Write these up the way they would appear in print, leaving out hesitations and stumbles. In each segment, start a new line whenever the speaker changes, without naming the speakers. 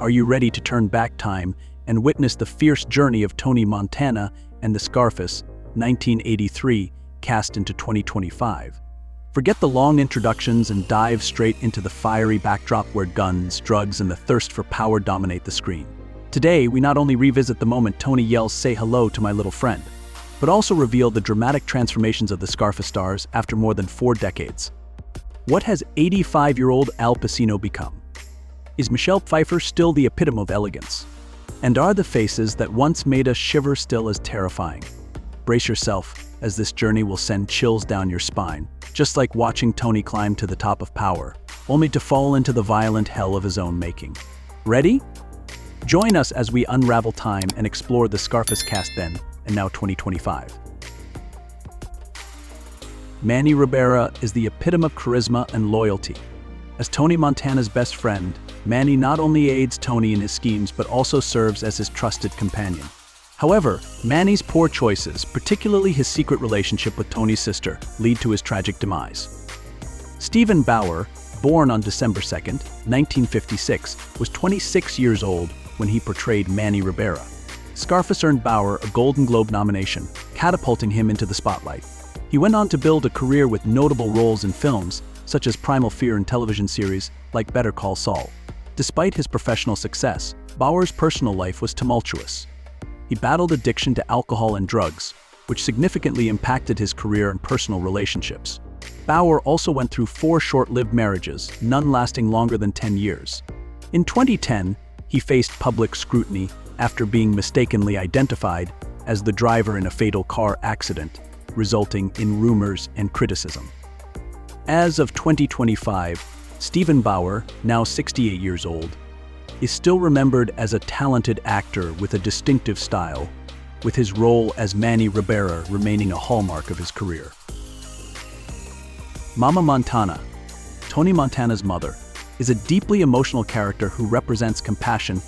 Are you ready to turn back time and witness the fierce journey of Tony Montana and the Scarface, 1983, cast into 2025? Forget the long introductions and dive straight into the fiery backdrop where guns, drugs, and the thirst for power dominate the screen. Today, we not only revisit the moment Tony yells "Say hello to my little friend," but also reveal the dramatic transformations of the Scarface stars after more than 4 decades. What has 85-year-old Al Pacino become? Is Michelle Pfeiffer still the epitome of elegance? And are the faces that once made us shiver still as terrifying? Brace yourself, as this journey will send chills down your spine, just like watching Tony climb to the top of power, only to fall into the violent hell of his own making. Ready? Join us as we unravel time and explore the Scarface cast then and now 2025. Manny Ribera is the epitome of charisma and loyalty. As Tony Montana's best friend, Manny not only aids Tony in his schemes but also serves as his trusted companion. However, Manny's poor choices, particularly his secret relationship with Tony's sister, lead to his tragic demise. Stephen Bauer, born on December 2, 1956, was 26 years old when he portrayed Manny Ribera. Scarface earned Bauer a Golden Globe nomination, catapulting him into the spotlight. He went on to build a career with notable roles in films, such as Primal Fear and television series like Better Call Saul. Despite his professional success, Bauer's personal life was tumultuous. He battled addiction to alcohol and drugs, which significantly impacted his career and personal relationships. Bauer also went through 4 short-lived marriages, none lasting longer than 10 years. In 2010, he faced public scrutiny after being mistakenly identified as the driver in a fatal car accident, resulting in rumors and criticism. As of 2025, Stephen Bauer, now 68 years old, is still remembered as a talented actor with a distinctive style, with his role as Manny Ribera remaining a hallmark of his career. Mama Montana, Tony Montana's mother, is a deeply emotional character who represents compassion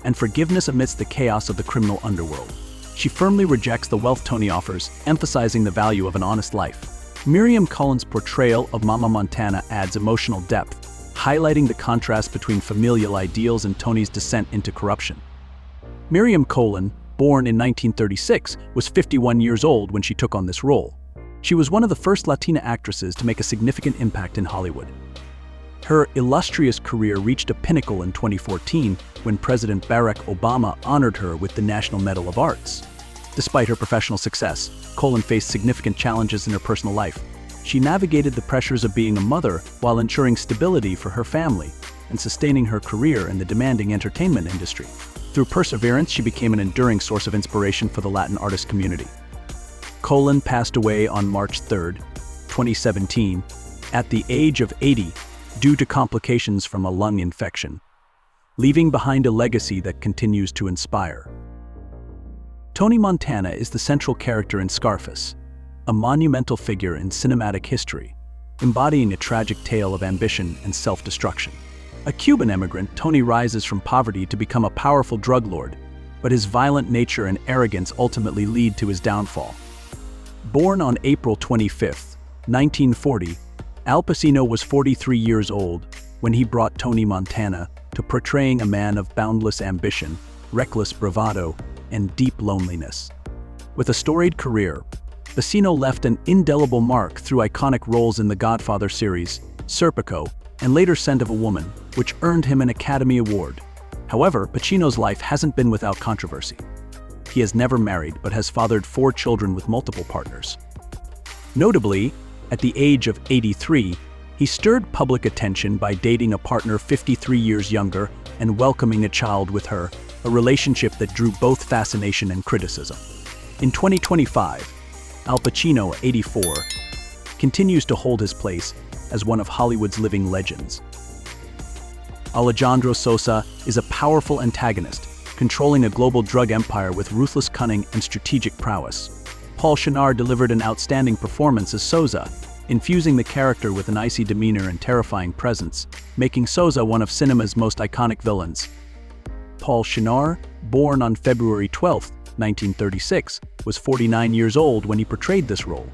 and forgiveness amidst the chaos of the criminal underworld. She firmly rejects the wealth Tony offers, emphasizing the value of an honest life. Mariam Cullen's portrayal of Mama Montana adds emotional depth, highlighting the contrast between familial ideals and Tony's descent into corruption. Mariam Cullen, born in 1936, was 51 years old when she took on this role. She was one of the first Latina actresses to make a significant impact in Hollywood. Her illustrious career reached a pinnacle in 2014 when President Barack Obama honored her with the National Medal of Arts. Despite her professional success, Cullen faced significant challenges in her personal life. She navigated the pressures of being a mother while ensuring stability for her family and sustaining her career in the demanding entertainment industry. Through perseverance, she became an enduring source of inspiration for the Latin artist community. Cullen passed away on March 3, 2017, at the age of 80 due to complications from a lung infection, leaving behind a legacy that continues to inspire. Tony Montana is the central character in Scarface, a monumental figure in cinematic history, embodying a tragic tale of ambition and self-destruction. A Cuban immigrant, Tony rises from poverty to become a powerful drug lord, but his violent nature and arrogance ultimately lead to his downfall. Born on April 25, 1940, Al Pacino was 43 years old when he brought Tony Montana to portraying a man of boundless ambition, reckless bravado, and deep loneliness. With a storied career, Pacino left an indelible mark through iconic roles in the Godfather series, Serpico, and later Scent of a Woman, which earned him an Academy Award. However, Pacino's life hasn't been without controversy. He has never married but has fathered 4 children with multiple partners. Notably, at the age of 83, he stirred public attention by dating a partner 53 years younger and welcoming a child with her, a relationship that drew both fascination and criticism. In 2025, Al Pacino, 84, continues to hold his place as one of Hollywood's living legends. Alejandro Sosa is a powerful antagonist, controlling a global drug empire with ruthless cunning and strategic prowess. Paul Shenar delivered an outstanding performance as Sosa, infusing the character with an icy demeanor and terrifying presence, making Sosa one of cinema's most iconic villains. Paul Shenar, born on February 12, 1936, was 49 years old when he portrayed this role.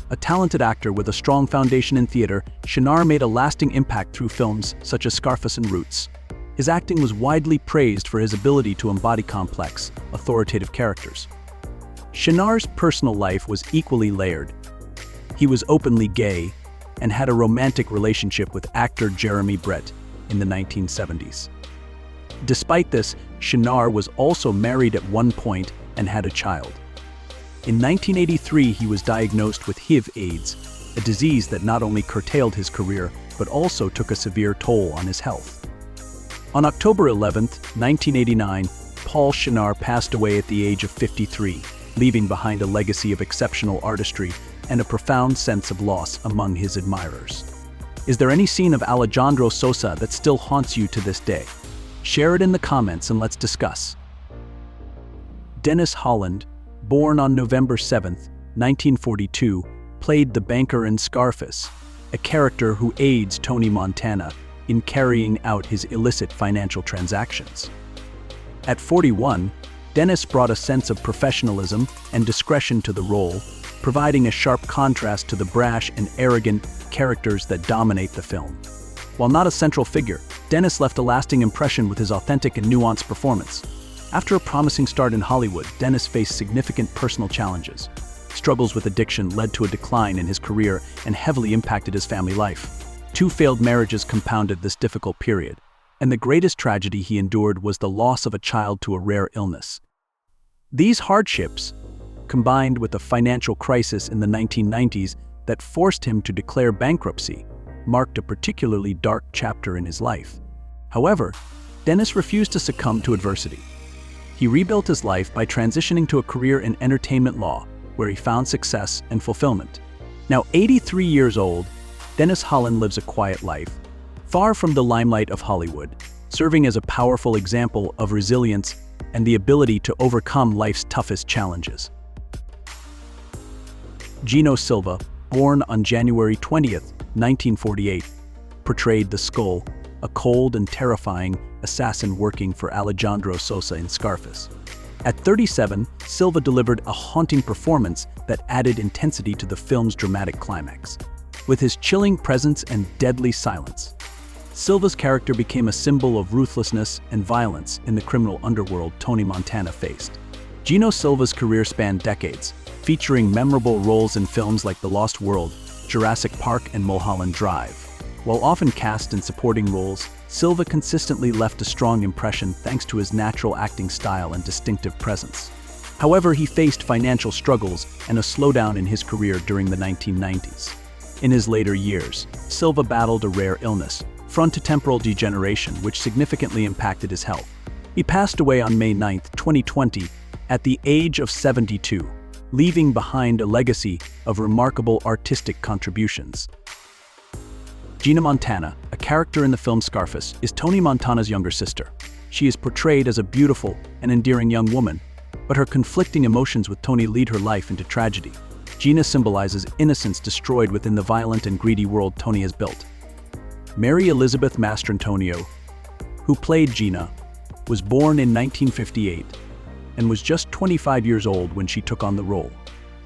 A talented actor with a strong foundation in theater, Shenar made a lasting impact through films such as Scarface and Roots. His acting was widely praised for his ability to embody complex, authoritative characters. Shinar's personal life was equally layered. He was openly gay and had a romantic relationship with actor Jeremy Brett in the 1970s. Despite this, Shinar was also married at one point and had a child. In 1983, he was diagnosed with HIV/AIDS, a disease that not only curtailed his career, but also took a severe toll on his health. On October 11, 1989, Paul Shinar passed away at the age of 53, leaving behind a legacy of exceptional artistry and a profound sense of loss among his admirers. Is there any scene of Alejandro Sosa that still haunts you to this day? Share it in the comments and let's discuss. Dennis Holland, born on November 7, 1942, played the banker in Scarface, a character who aids Tony Montana in carrying out his illicit financial transactions. At 41, Dennis brought a sense of professionalism and discretion to the role, providing a sharp contrast to the brash and arrogant characters that dominate the film. While not a central figure, Dennis left a lasting impression with his authentic and nuanced performance. After a promising start in Hollywood, Dennis faced significant personal challenges. Struggles with addiction led to a decline in his career and heavily impacted his family life. 2 failed marriages compounded this difficult period, and the greatest tragedy he endured was the loss of a child to a rare illness. These hardships, combined with a financial crisis in the 1990s that forced him to declare bankruptcy, marked a particularly dark chapter in his life. However, Dennis refused to succumb to adversity. He rebuilt his life by transitioning to a career in entertainment law, where he found success and fulfillment. Now 83 years old, Dennis Holland lives a quiet life, far from the limelight of Hollywood, serving as a powerful example of resilience and the ability to overcome life's toughest challenges. Gino Silva, born on January 20, 1948, portrayed the Skull, a cold and terrifying assassin working for Alejandro Sosa in Scarface. At 37, Silva delivered a haunting performance that added intensity to the film's dramatic climax. With his chilling presence and deadly silence, Silva's character became a symbol of ruthlessness and violence in the criminal underworld Tony Montana faced. Gino Silva's career spanned decades, featuring memorable roles in films like The Lost World, Jurassic Park, and Mulholland Drive. While often cast in supporting roles, Silva consistently left a strong impression thanks to his natural acting style and distinctive presence. However, he faced financial struggles and a slowdown in his career during the 1990s. In his later years, Silva battled a rare illness, frontotemporal degeneration, which significantly impacted his health. He passed away on May 9, 2020, at the age of 72, leaving behind a legacy of remarkable artistic contributions. Gina Montana, a character in the film Scarface, is Tony Montana's younger sister. She is portrayed as a beautiful and endearing young woman, but her conflicting emotions with Tony lead her life into tragedy. Gina symbolizes innocence destroyed within the violent and greedy world Tony has built. Mary Elizabeth Mastrantonio, who played Gina, was born in 1958 and was just 25 years old when she took on the role.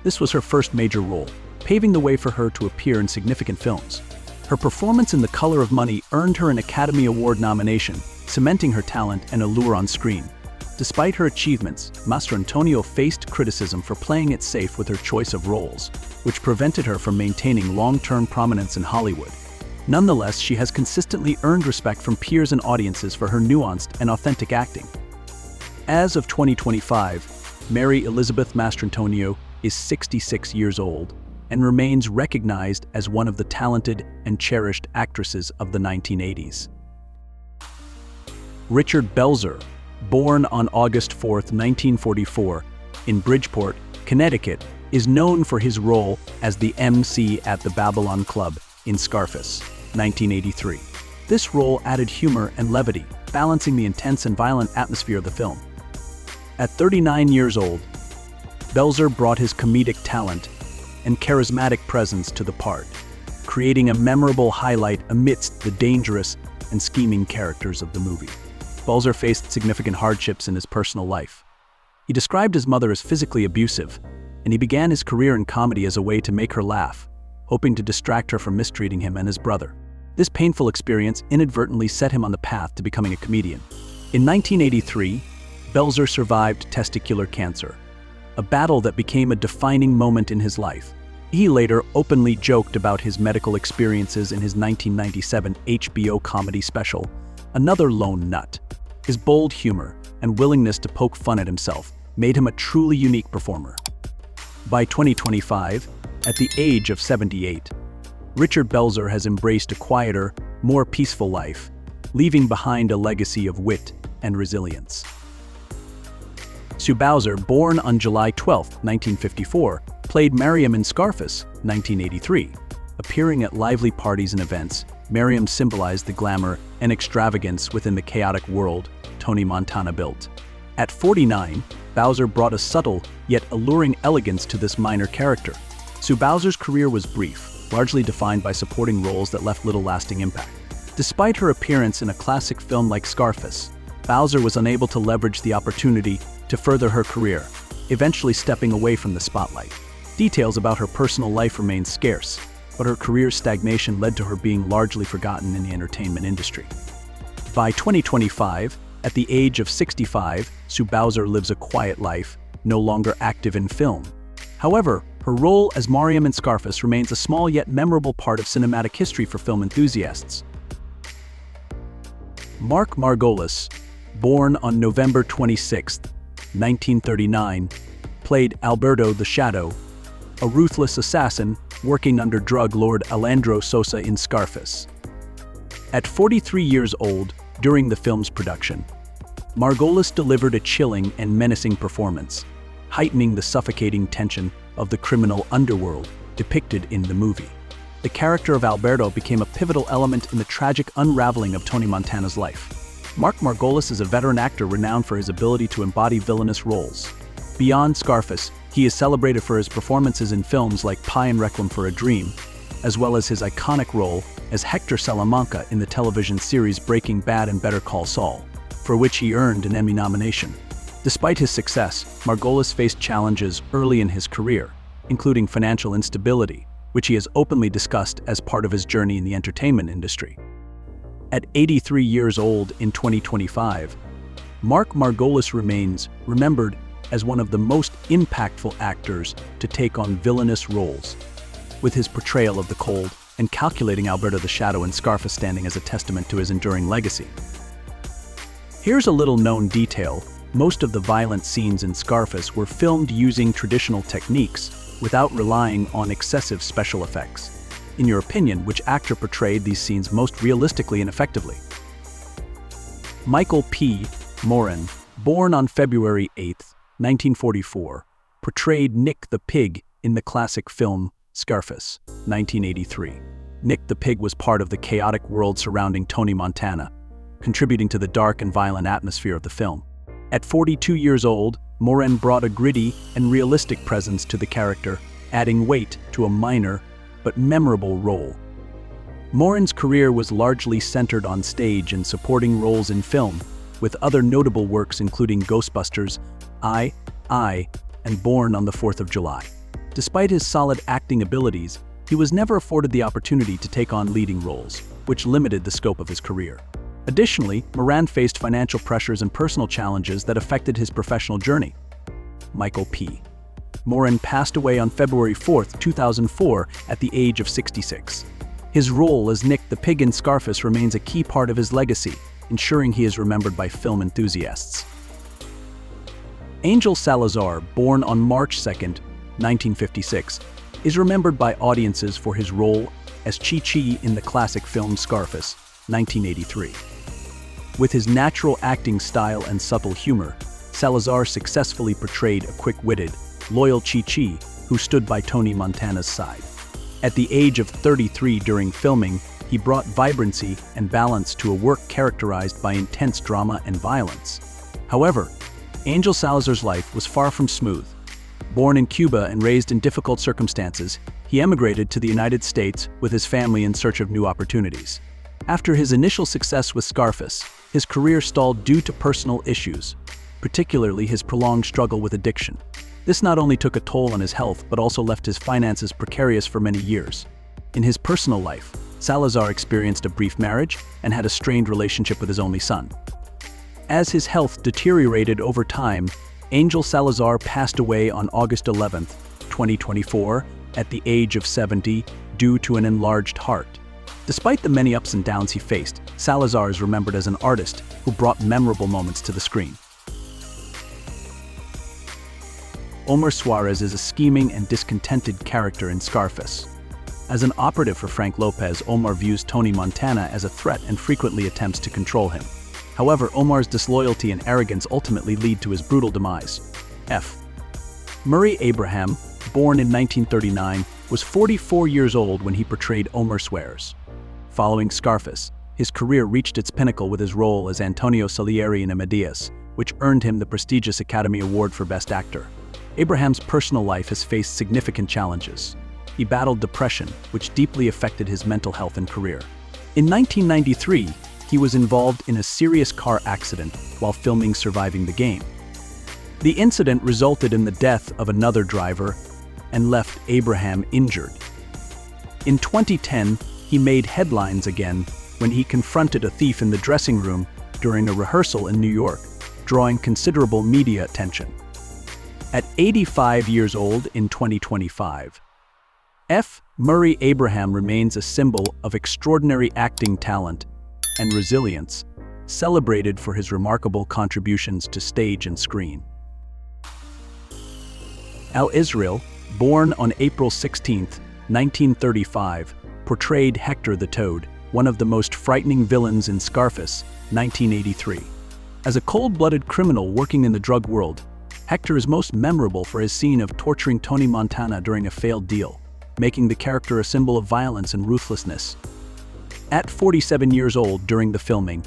This was her first major role, paving the way for her to appear in significant films. Her performance in The Color of Money earned her an Academy Award nomination, cementing her talent and allure on screen. Despite her achievements, Mastrantonio faced criticism for playing it safe with her choice of roles, which prevented her from maintaining long-term prominence in Hollywood. Nonetheless, she has consistently earned respect from peers and audiences for her nuanced and authentic acting. As of 2025, Mary Elizabeth Mastrantonio is 66 years old and remains recognized as one of the talented and cherished actresses of the 1980s. Richard Belzer, born on August 4, 1944, in Bridgeport, Connecticut, is known for his role as the MC at the Babylon Club in Scarface, 1983. This role added humor and levity, balancing the intense and violent atmosphere of the film. At 39 years old, Belzer brought his comedic talent and charismatic presence to the part, creating a memorable highlight amidst the dangerous and scheming characters of the movie. Belzer faced significant hardships in his personal life. He described his mother as physically abusive, and he began his career in comedy as a way to make her laugh, hoping to distract her from mistreating him and his brother. This painful experience inadvertently set him on the path to becoming a comedian. In 1983, Belzer survived testicular cancer, a battle that became a defining moment in his life. He later openly joked about his medical experiences in his 1997 HBO comedy special, Another Lone Nut. His bold humor and willingness to poke fun at himself made him a truly unique performer. By 2025, at the age of 78, Richard Belzer has embraced a quieter, more peaceful life, leaving behind a legacy of wit and resilience. Sue Bowser, born on July 12, 1954, played Mariam in Scarface, 1983. Appearing at lively parties and events, Mariam symbolized the glamour and extravagance within the chaotic world Tony Montana built. At 49, Bowser brought a subtle yet alluring elegance to this minor character. Sue Bowser's career was brief, largely defined by supporting roles that left little lasting impact. Despite her appearance in a classic film like Scarface, Bowser was unable to leverage the opportunity to further her career, eventually stepping away from the spotlight. Details about her personal life remain scarce, but her career's stagnation led to her being largely forgotten in the entertainment industry. By 2025, at the age of 65, Sue Bowser lives a quiet life, no longer active in film. However, her role as Mariam in Scarface remains a small yet memorable part of cinematic history for film enthusiasts. Mark Margolis, born on November 26, 1939, played Alberto the Shadow, a ruthless assassin working under drug lord Alejandro Sosa in Scarface. At 43 years old, during the film's production, Margolis delivered a chilling and menacing performance, heightening the suffocating tension of the criminal underworld depicted in the movie. The character of Alberto became a pivotal element in the tragic unraveling of Tony Montana's life. Mark Margolis is a veteran actor renowned for his ability to embody villainous roles. Beyond Scarface, he is celebrated for his performances in films like Pie and Requiem for a Dream, as well as his iconic role as Hector Salamanca in the television series Breaking Bad and Better Call Saul, for which he earned an Emmy nomination. Despite his success, Margolis faced challenges early in his career, including financial instability, which he has openly discussed as part of his journey in the entertainment industry. At 83 years old in 2025, Mark Margolis remains remembered as one of the most impactful actors to take on villainous roles, with his portrayal of the cold and calculating Alberto the Shadow in Scarface standing as a testament to his enduring legacy. Here's a little-known detail. Most of the violent scenes in Scarface were filmed using traditional techniques without relying on excessive special effects. In your opinion, which actor portrayed these scenes most realistically and effectively? Michael P. Moran, born on February 8, 1944, portrayed Nick the Pig in the classic film Scarface, 1983. Nick the Pig was part of the chaotic world surrounding Tony Montana, contributing to the dark and violent atmosphere of the film. At 42 years old, Moran brought a gritty and realistic presence to the character, adding weight to a minor but memorable role. Moran's career was largely centered on stage and supporting roles in film, with other notable works including Ghostbusters, I, and Born on the 4th of July. Despite his solid acting abilities, he was never afforded the opportunity to take on leading roles, which limited the scope of his career. Additionally, Moran faced financial pressures and personal challenges that affected his professional journey. Michael P. Moran passed away on February 4, 2004, at the age of 66. His role as Nick the Pig in Scarface remains a key part of his legacy, ensuring he is remembered by film enthusiasts. Angel Salazar, born on March 2, 1956, is remembered by audiences for his role as Chi-Chi in the classic film Scarface, 1983. With his natural acting style and subtle humor, Salazar successfully portrayed a quick-witted, loyal Chi-Chi who stood by Tony Montana's side. At the age of 33 during filming, he brought vibrancy and balance to a work characterized by intense drama and violence. However, Angel Salazar's life was far from smooth. Born in Cuba and raised in difficult circumstances, he emigrated to the United States with his family in search of new opportunities. After his initial success with Scarface, his career stalled due to personal issues, particularly his prolonged struggle with addiction. This not only took a toll on his health but also left his finances precarious for many years. In his personal life, Salazar experienced a brief marriage and had a strained relationship with his only son. As his health deteriorated over time, Angel Salazar passed away on August 11, 2024, at the age of 70 due to an enlarged heart. Despite the many ups and downs he faced, Salazar is remembered as an artist who brought memorable moments to the screen. Omar Suarez is a scheming and discontented character in Scarface. As an operative for Frank Lopez, Omar views Tony Montana as a threat and frequently attempts to control him. However, Omar's disloyalty and arrogance ultimately lead to his brutal demise. Murray Abraham, born in 1939, was 44 years old when he portrayed Omar Suarez. Following Scarface, his career reached its pinnacle with his role as Antonio Salieri in Amadeus, which earned him the prestigious Academy Award for Best Actor. Abraham's personal life has faced significant challenges. He battled depression, which deeply affected his mental health and career. In 1993, he was involved in a serious car accident while filming Surviving the Game. The incident resulted in the death of another driver and left Abraham injured. In 2010, he made headlines again when he confronted a thief in the dressing room during a rehearsal in New York, drawing considerable media attention. At 85 years old in 2025, Murray Abraham remains a symbol of extraordinary acting talent and resilience, celebrated for his remarkable contributions to stage and screen. Al Israel, born on April 16, 1935, portrayed Hector the Toad, one of the most frightening villains in Scarface, 1983. As a cold-blooded criminal working in the drug world, Hector is most memorable for his scene of torturing Tony Montana during a failed deal, making the character a symbol of violence and ruthlessness. At 47 years old during the filming,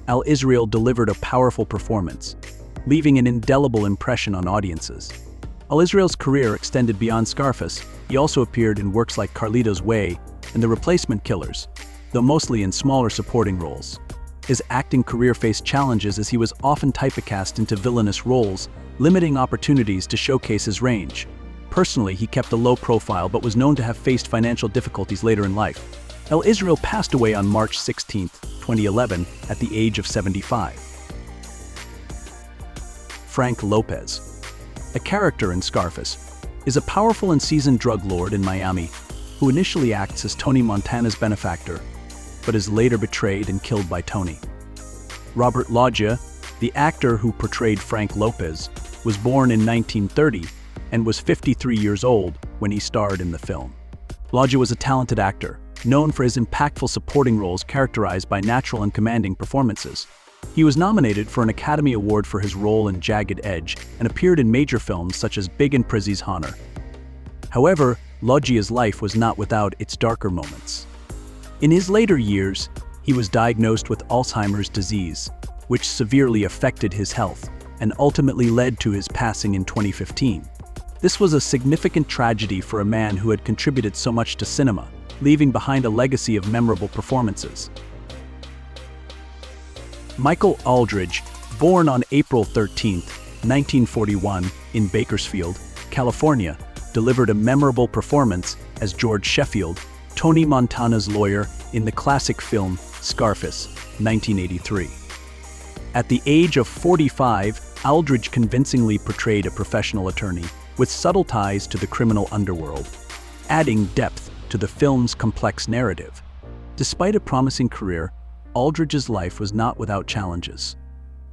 Al Israel delivered a powerful performance, leaving an indelible impression on audiences. Al Israel's career extended beyond Scarface. He also appeared in works like Carlito's Way and The Replacement Killers, though mostly in smaller supporting roles. His acting career faced challenges as he was often typecast into villainous roles, limiting opportunities to showcase his range. Personally, he kept a low profile but was known to have faced financial difficulties later in life. Al Israel passed away on March 16, 2011, at the age of 75. Frank Lopez, a character in Scarface, is a powerful and seasoned drug lord in Miami who initially acts as Tony Montana's benefactor, but is later betrayed and killed by Tony. Robert Loggia, the actor who portrayed Frank Lopez, was born in 1930 and was 53 years old when he starred in the film. Loggia was a talented actor, known for his impactful supporting roles characterized by natural and commanding performances. He was nominated for an Academy Award for his role in Jagged Edge and appeared in major films such as Big and Prizzi's Honor. However, Loggia's life was not without its darker moments. In his later years, he was diagnosed with Alzheimer's disease, which severely affected his health and ultimately led to his passing in 2015. This was a significant tragedy for a man who had contributed so much to cinema, leaving behind a legacy of memorable performances. Michael Aldridge, born on April 13, 1941, in Bakersfield, California, delivered a memorable performance as George Sheffield, Tony Montana's lawyer in the classic film Scarface, 1983. At the age of 45, Aldridge convincingly portrayed a professional attorney with subtle ties to the criminal underworld, adding depth to the film's complex narrative. Despite a promising career, Aldridge's life was not without challenges.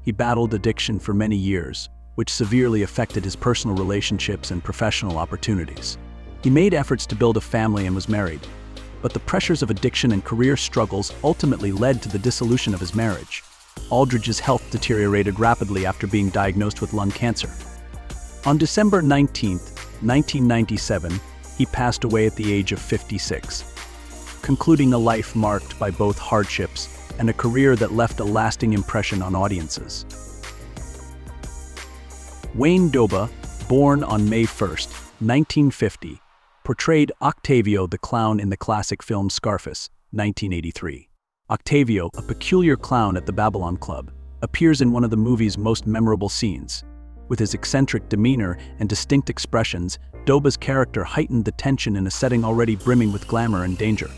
He battled addiction for many years, which severely affected his personal relationships and professional opportunities. He made efforts to build a family and was married, but the pressures of addiction and career struggles ultimately led to the dissolution of his marriage. Aldridge's health deteriorated rapidly after being diagnosed with lung cancer. On December 19, 1997, he passed away at the age of 56, concluding a life marked by both hardships and a career that left a lasting impression on audiences. Wayne Doba, born on May 1, 1950, portrayed Octavio the clown in the classic film Scarface, 1983. Octavio, a peculiar clown at the Babylon Club, appears in one of the movie's most memorable scenes. With his eccentric demeanor and distinct expressions, Doba's character heightened the tension in a setting already brimming with glamour and danger.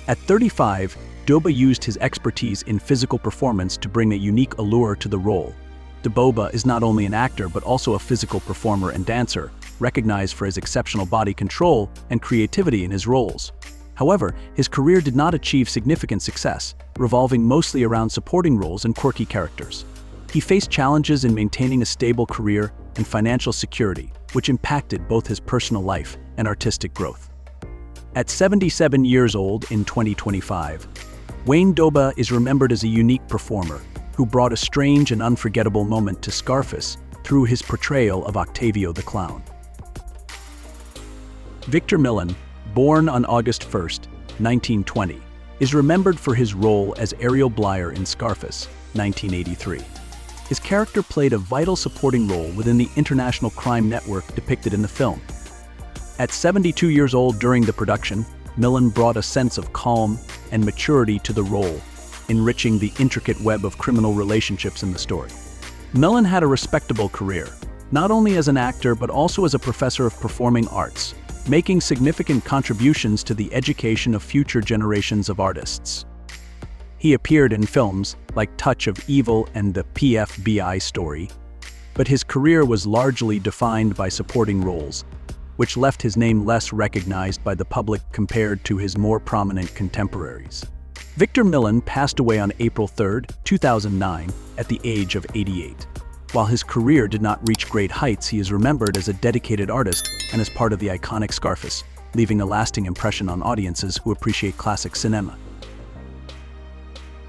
At 35, Doba used his expertise in physical performance to bring a unique allure to the role. Doba is not only an actor but also a physical performer and dancer, recognized for his exceptional body control and creativity in his roles. However, his career did not achieve significant success, revolving mostly around supporting roles and quirky characters. He faced challenges in maintaining a stable career and financial security, which impacted both his personal life and artistic growth. At 77 years old in 2025, Wayne Doba is remembered as a unique performer who brought a strange and unforgettable moment to Scarface through his portrayal of Octavio the Clown. Victor Millen, born on August 1, 1920, is remembered for his role as Ariel Bleyer in Scarface, 1983. His character played a vital supporting role within the international crime network depicted in the film. At 72 years old during the production, Millen brought a sense of calm and maturity to the role, enriching the intricate web of criminal relationships in the story. Millen had a respectable career, not only as an actor but also as a professor of performing arts, making significant contributions to the education of future generations of artists. He appeared in films like Touch of Evil and The PFBI Story, but his career was largely defined by supporting roles, which left his name less recognized by the public compared to his more prominent contemporaries. Victor Millen passed away on April 3, 2009, at the age of 88. While his career did not reach great heights, he is remembered as a dedicated artist and as part of the iconic Scarface, leaving a lasting impression on audiences who appreciate classic cinema.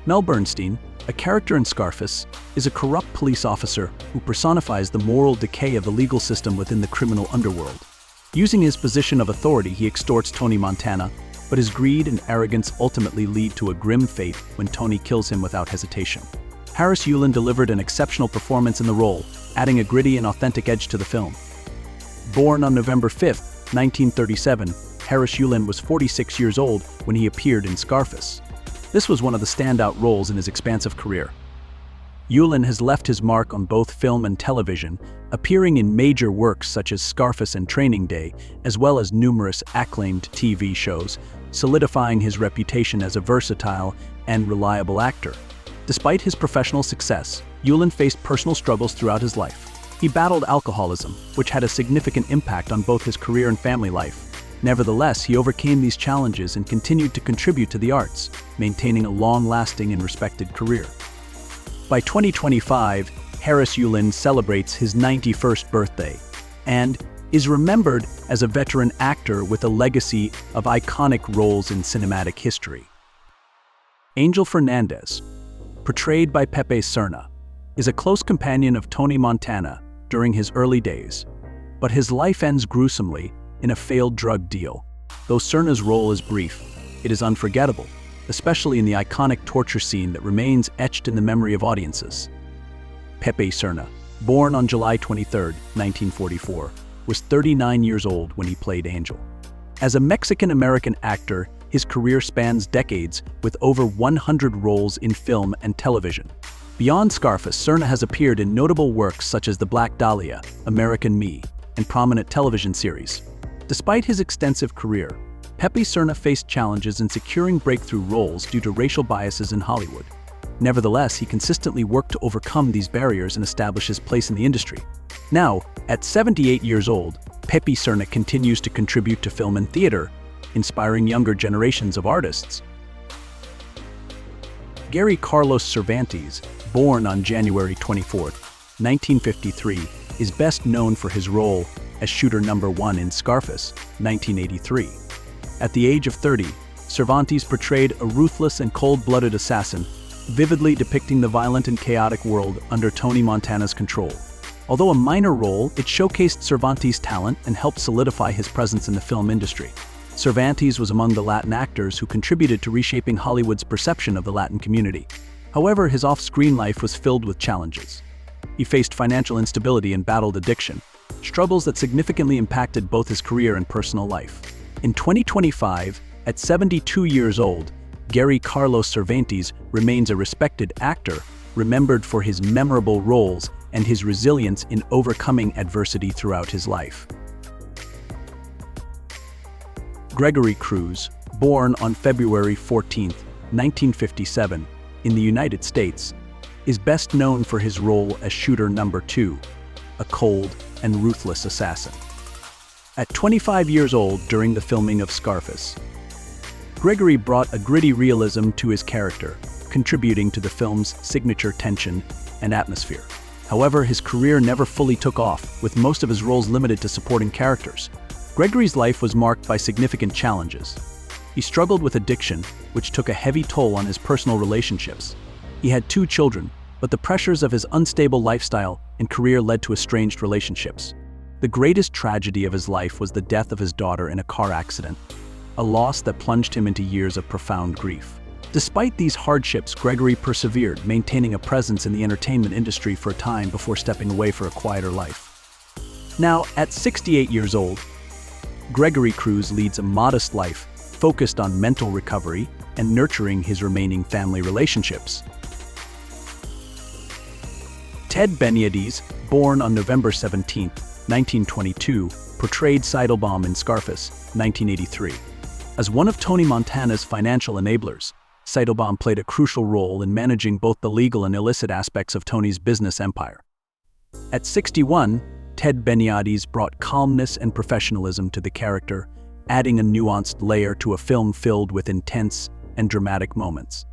Mel Bernstein, a character in Scarface, is a corrupt police officer who personifies the moral decay of the legal system within the criminal underworld. Using his position of authority, he extorts Tony Montana, but his greed and arrogance ultimately lead to a grim fate when Tony kills him without hesitation. Harris Yulin delivered an exceptional performance in the role, adding a gritty and authentic edge to the film. Born on November 5, 1937, Harris Yulin was 46 years old when he appeared in Scarface. This was one of the standout roles in his expansive career. Yulin has left his mark on both film and television, appearing in major works such as Scarface and Training Day, as well as numerous acclaimed TV shows, solidifying his reputation as a versatile and reliable actor. Despite his professional success, Yulin faced personal struggles throughout his life. He battled alcoholism, which had a significant impact on both his career and family life. Nevertheless, he overcame these challenges and continued to contribute to the arts, maintaining a long-lasting and respected career. By 2025, Harris Yulin celebrates his 91st birthday and is remembered as a veteran actor with a legacy of iconic roles in cinematic history. Angel Fernandez, portrayed by Pepe Serna, is a close companion of Tony Montana during his early days, but his life ends gruesomely in a failed drug deal. Though Serna's role is brief, it is unforgettable, especially in the iconic torture scene that remains etched in the memory of audiences. Pepe Serna, born on July 23, 1944, was 39 years old when he played Angel. As a Mexican-American actor, his career spans decades with over 100 roles in film and television. Beyond Scarface, Serna has appeared in notable works such as The Black Dahlia, American Me, and prominent television series. Despite his extensive career, Pepe Serna faced challenges in securing breakthrough roles due to racial biases in Hollywood. Nevertheless, he consistently worked to overcome these barriers and establish his place in the industry. Now, at 78 years old, Pepe Serna continues to contribute to film and theater, inspiring younger generations of artists. Gary Carlos Cervantes, born on January 24, 1953, is best known for his role as Shooter Number 1 in Scarface, 1983. At the age of 30, Cervantes portrayed a ruthless and cold-blooded assassin, vividly depicting the violent and chaotic world under Tony Montana's control. Although a minor role, it showcased Cervantes' talent and helped solidify his presence in the film industry. Cervantes was among the Latin actors who contributed to reshaping Hollywood's perception of the Latin community. However, his off-screen life was filled with challenges. He faced financial instability and battled addiction, struggles that significantly impacted both his career and personal life. In 2025, at 72 years old, Gary Carlos Cervantes remains a respected actor, remembered for his memorable roles and his resilience in overcoming adversity throughout his life. Gregory Cruz, born on February 14, 1957, in the United States, is best known for his role as Shooter Number 2, a cold and ruthless assassin. At 25 years old during the filming of Scarface, Gregory brought a gritty realism to his character, contributing to the film's signature tension and atmosphere. However, his career never fully took off, with most of his roles limited to supporting characters. Gregory's life was marked by significant challenges. He struggled with addiction, which took a heavy toll on his personal relationships. He had 2 children, but the pressures of his unstable lifestyle and career led to estranged relationships. The greatest tragedy of his life was the death of his daughter in a car accident, a loss that plunged him into years of profound grief. Despite these hardships, Gregory persevered, maintaining a presence in the entertainment industry for a time before stepping away for a quieter life. Now, at 68 years old, Gregory Cruz leads a modest life, focused on mental recovery and nurturing his remaining family relationships. Ted Benavides, born on November 17, 1922, portrayed Seidelbaum in Scarface, 1983. As one of Tony Montana's financial enablers, Seidelbaum played a crucial role in managing both the legal and illicit aspects of Tony's business empire. At 61, Ted Benavides brought calmness and professionalism to the character, adding a nuanced layer to a film filled with intense and dramatic moments.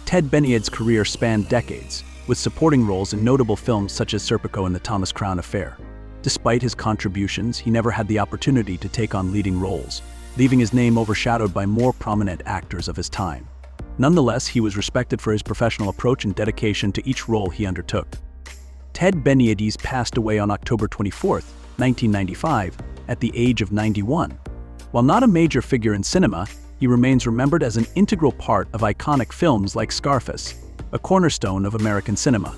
Ted Benavides' career spanned decades, with supporting roles in notable films such as Serpico and The Thomas Crown Affair. Despite his contributions, he never had the opportunity to take on leading roles, leaving his name overshadowed by more prominent actors of his time. Nonetheless, he was respected for his professional approach and dedication to each role he undertook. Ted Benavides passed away on October 24, 1995, at the age of 91. While not a major figure in cinema, he remains remembered as an integral part of iconic films like Scarface, a cornerstone of American cinema.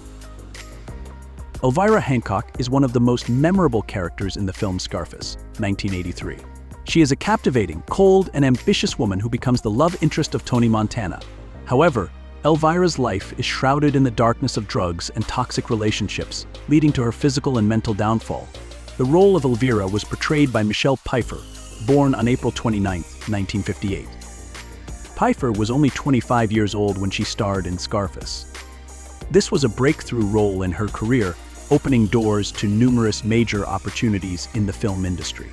Elvira Hancock is one of the most memorable characters in the film Scarface, 1983. She is a captivating, cold, and ambitious woman who becomes the love interest of Tony Montana. However, Elvira's life is shrouded in the darkness of drugs and toxic relationships, leading to her physical and mental downfall. The role of Elvira was portrayed by Michelle Pfeiffer, born on April 29, 1958. Pfeiffer was only 25 years old when she starred in Scarface. This was a breakthrough role in her career, opening doors to numerous major opportunities in the film industry.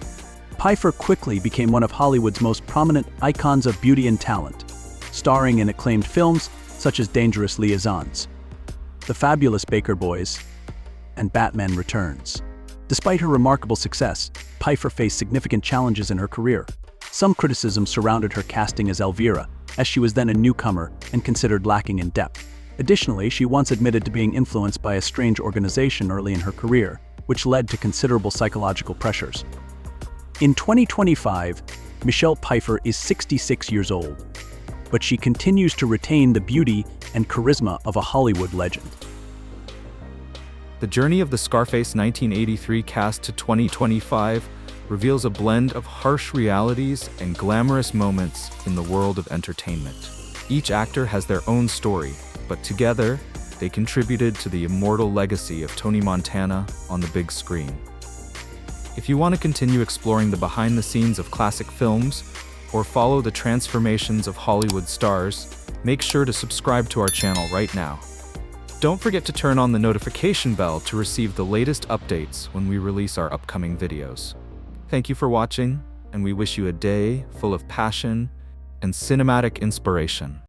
Pfeiffer quickly became one of Hollywood's most prominent icons of beauty and talent, starring in acclaimed films such as Dangerous Liaisons, The Fabulous Baker Boys, and Batman Returns. Despite her remarkable success, Pfeiffer faced significant challenges in her career. Some criticism surrounded her casting as Elvira, as she was then a newcomer and considered lacking in depth. Additionally, she once admitted to being influenced by a strange organization early in her career, which led to considerable psychological pressures. In 2025, Michelle Pfeiffer is 66 years old, but she continues to retain the beauty and charisma of a Hollywood legend.
The journey of the Scarface 1983 cast to 2025 reveals a blend of harsh realities and glamorous moments in the world of entertainment. Each actor has their own story, but together, they contributed to the immortal legacy of Tony Montana on the big screen. If you want to continue exploring the behind the scenes of classic films or follow the transformations of Hollywood stars, make sure to subscribe to our channel right now. Don't forget to turn on the notification bell to receive the latest updates when we release our upcoming videos. Thank you for watching, and we wish you a day full of passion and cinematic inspiration.